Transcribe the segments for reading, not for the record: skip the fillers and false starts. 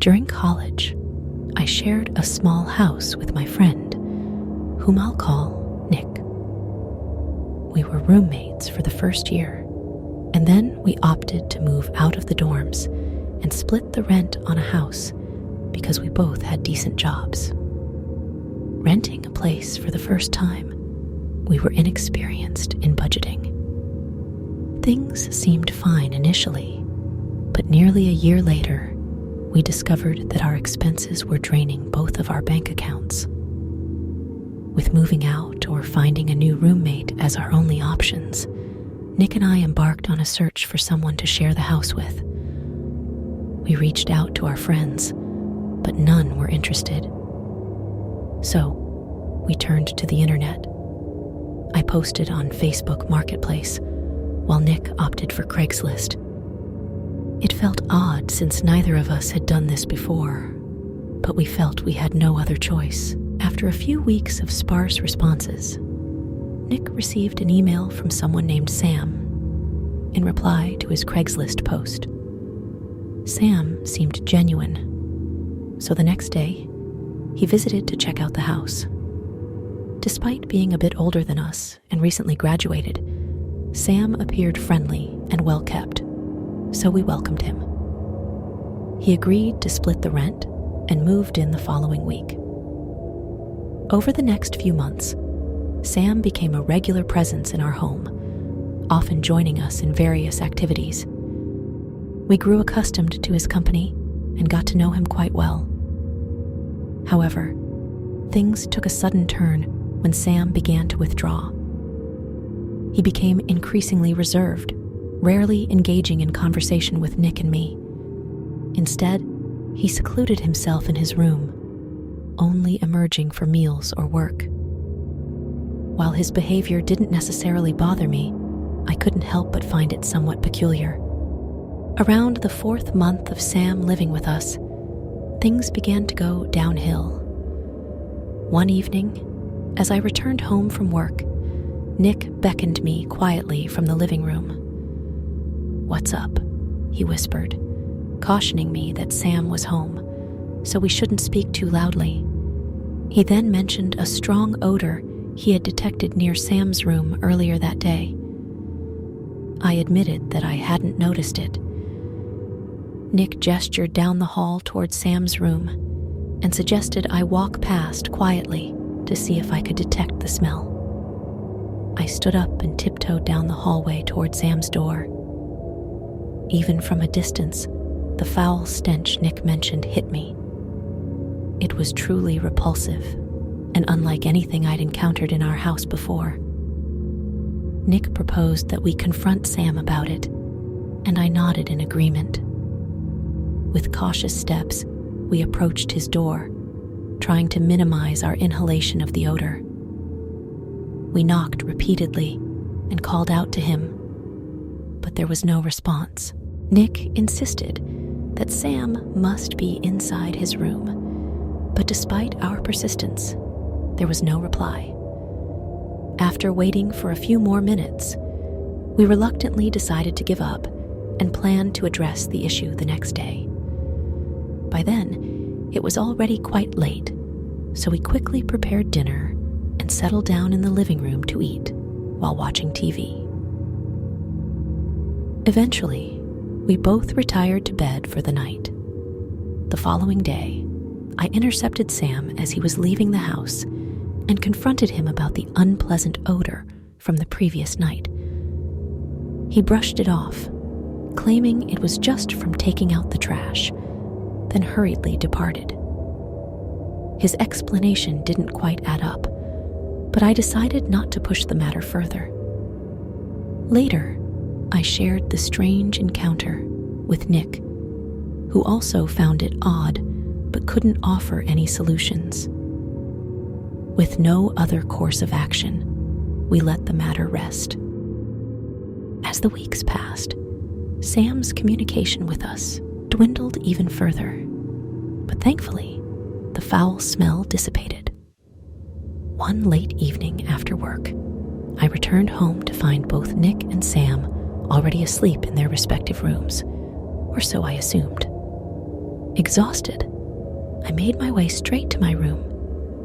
During college, I shared a small house with my friend, whom I'll call Nick. We were roommates for the first year, and then we opted to move out of the dorms and split the rent on a house because we both had decent jobs. Renting a place for the first time, we were inexperienced in budgeting. Things seemed fine initially, but nearly a year later, we discovered that our expenses were draining both of our bank accounts. With moving out or finding a new roommate as our only options, Nick and I embarked on a search for someone to share the house with. We reached out to our friends, but none were interested. So, we turned to the internet. I posted on Facebook Marketplace, while Nick opted for Craigslist. It felt odd since neither of us had done this before, but we felt we had no other choice. After a few weeks of sparse responses, Nick received an email from someone named Sam in reply to his Craigslist post. Sam seemed genuine, so the next day, he visited to check out the house. Despite being a bit older than us and recently graduated, Sam appeared friendly and well-kept, so we welcomed him. He agreed to split the rent and moved in the following week. Over the next few months, Sam became a regular presence in our home, often joining us in various activities. We grew accustomed to his company and got to know him quite well. However, things took a sudden turn when Sam began to withdraw. He became increasingly reserved, rarely engaging in conversation with Nick and me. Instead, he secluded himself in his room, only emerging for meals or work. While his behavior didn't necessarily bother me, I couldn't help but find it somewhat peculiar. Around the 4th month of Sam living with us, things began to go downhill. One evening, as I returned home from work, Nick beckoned me quietly from the living room. "What's up?" he whispered, cautioning me that Sam was home, so we shouldn't speak too loudly. He then mentioned a strong odor he had detected near Sam's room earlier that day. I admitted that I hadn't noticed it. Nick gestured down the hall towards Sam's room and suggested I walk past quietly to see if I could detect the smell. I stood up and tiptoed down the hallway towards Sam's door. Even from a distance, the foul stench Nick mentioned hit me. It was truly repulsive and unlike anything I'd encountered in our house before. Nick proposed that we confront Sam about it, and I nodded in agreement. With cautious steps, we approached his door, trying to minimize our inhalation of the odor. We knocked repeatedly and called out to him, but there was no response. Nick insisted that Sam must be inside his room, but despite our persistence, there was no reply. After waiting for a few more minutes, we reluctantly decided to give up and planned to address the issue the next day. By then, it was already quite late, so we quickly prepared dinner and settled down in the living room to eat while watching TV. Eventually, we both retired to bed for the night. The following day, I intercepted Sam as he was leaving the house and confronted him about the unpleasant odor from the previous night. He brushed it off, claiming it was just from taking out the trash, then hurriedly departed. His explanation didn't quite add up, but I decided not to push the matter further. Later, I shared the strange encounter with Nick, who also found it odd but couldn't offer any solutions. With no other course of action, we let the matter rest. As the weeks passed, Sam's communication with us dwindled even further, but thankfully, the foul smell dissipated. One late evening after work, I returned home to find both Nick and Sam already asleep in their respective rooms, or so I assumed. Exhausted, I made my way straight to my room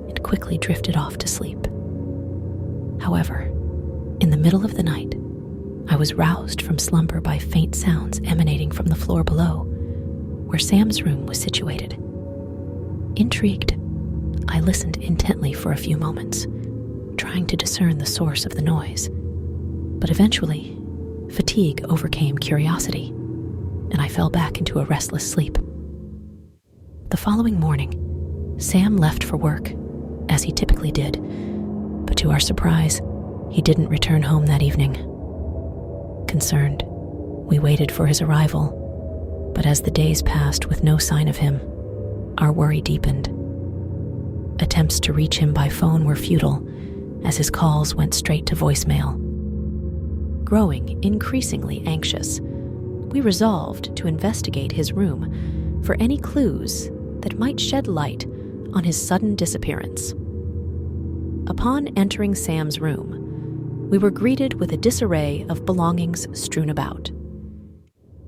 and quickly drifted off to sleep. However, in the middle of the night, I was roused from slumber by faint sounds emanating from the floor below, where Sam's room was situated. Intrigued, I listened intently for a few moments, trying to discern the source of the noise. But eventually, fatigue overcame curiosity, and I fell back into a restless sleep. The following morning, Sam left for work, as he typically did, but to our surprise, he didn't return home that evening. Concerned, we waited for his arrival, but as the days passed with no sign of him, our worry deepened. Attempts to reach him by phone were futile, as his calls went straight to voicemail. Growing increasingly anxious, we resolved to investigate his room for any clues that might shed light on his sudden disappearance. Upon entering Sam's room, we were greeted with a disarray of belongings strewn about.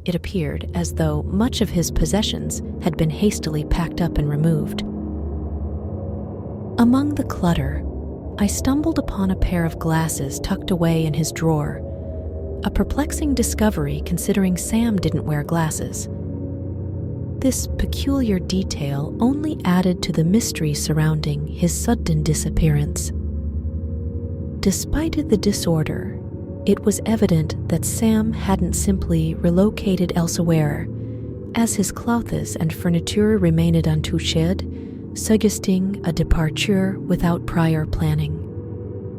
It appeared as though much of his possessions had been hastily packed up and removed. Among the clutter, I stumbled upon a pair of glasses tucked away in his drawer, a perplexing discovery considering Sam didn't wear glasses. This peculiar detail only added to the mystery surrounding his sudden disappearance. Despite the disorder, it was evident that Sam hadn't simply relocated elsewhere, as his clothes and furniture remained untouched, suggesting a departure without prior planning.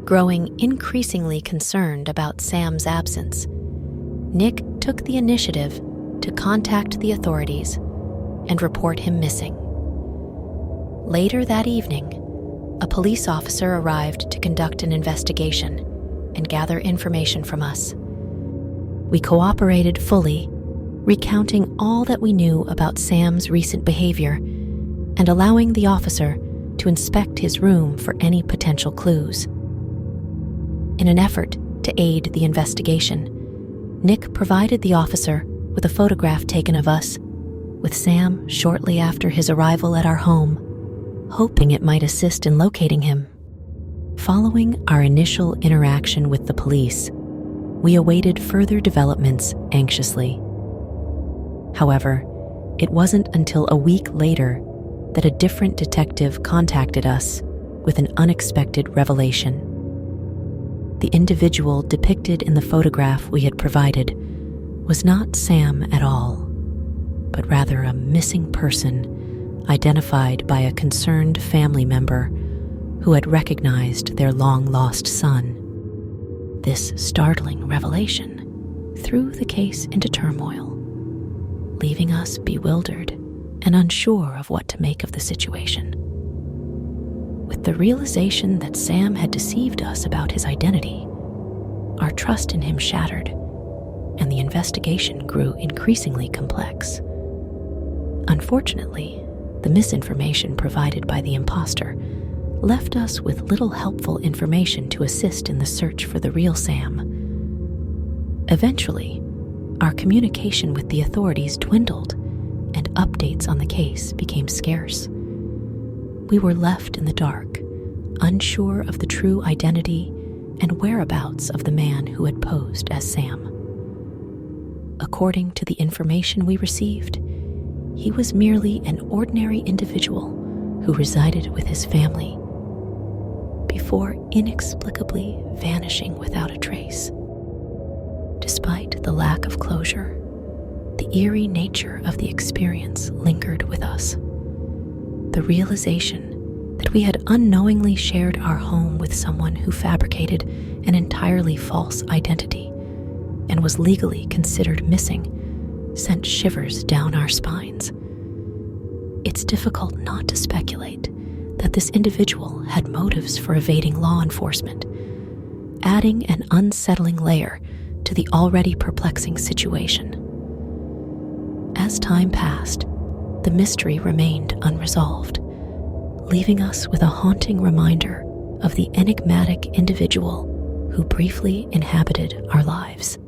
Growing increasingly concerned about Sam's absence, Nick took the initiative to contact the authorities and report him missing. Later that evening, a police officer arrived to conduct an investigation and gather information from us. We cooperated fully, recounting all that we knew about Sam's recent behavior and allowing the officer to inspect his room for any potential clues. In an effort to aid the investigation, Nick provided the officer with a photograph taken of us, with Sam shortly after his arrival at our home, hoping it might assist in locating him. Following our initial interaction with the police, we awaited further developments anxiously. However, it wasn't until a week later that a different detective contacted us with an unexpected revelation. The individual depicted in the photograph we had provided was not Sam at all, but rather a missing person identified by a concerned family member who had recognized their long-lost son. This startling revelation threw the case into turmoil, leaving us bewildered and unsure of what to make of the situation. With the realization that Sam had deceived us about his identity, our trust in him shattered, and the investigation grew increasingly complex. Unfortunately, the misinformation provided by the imposter left us with little helpful information to assist in the search for the real Sam. Eventually, our communication with the authorities dwindled, and updates on the case became scarce. We were left in the dark, unsure of the true identity and whereabouts of the man who had posed as Sam. According to the information we received, he was merely an ordinary individual who resided with his family before inexplicably vanishing without a trace. Despite the lack of closure, the eerie nature of the experience lingered with us. The realization that we had unknowingly shared our home with someone who fabricated an entirely false identity and was legally considered missing sent shivers down our spines. It's difficult not to speculate that this individual had motives for evading law enforcement, adding an unsettling layer to the already perplexing situation. As time passed, the mystery remained unresolved, leaving us with a haunting reminder of the enigmatic individual who briefly inhabited our lives.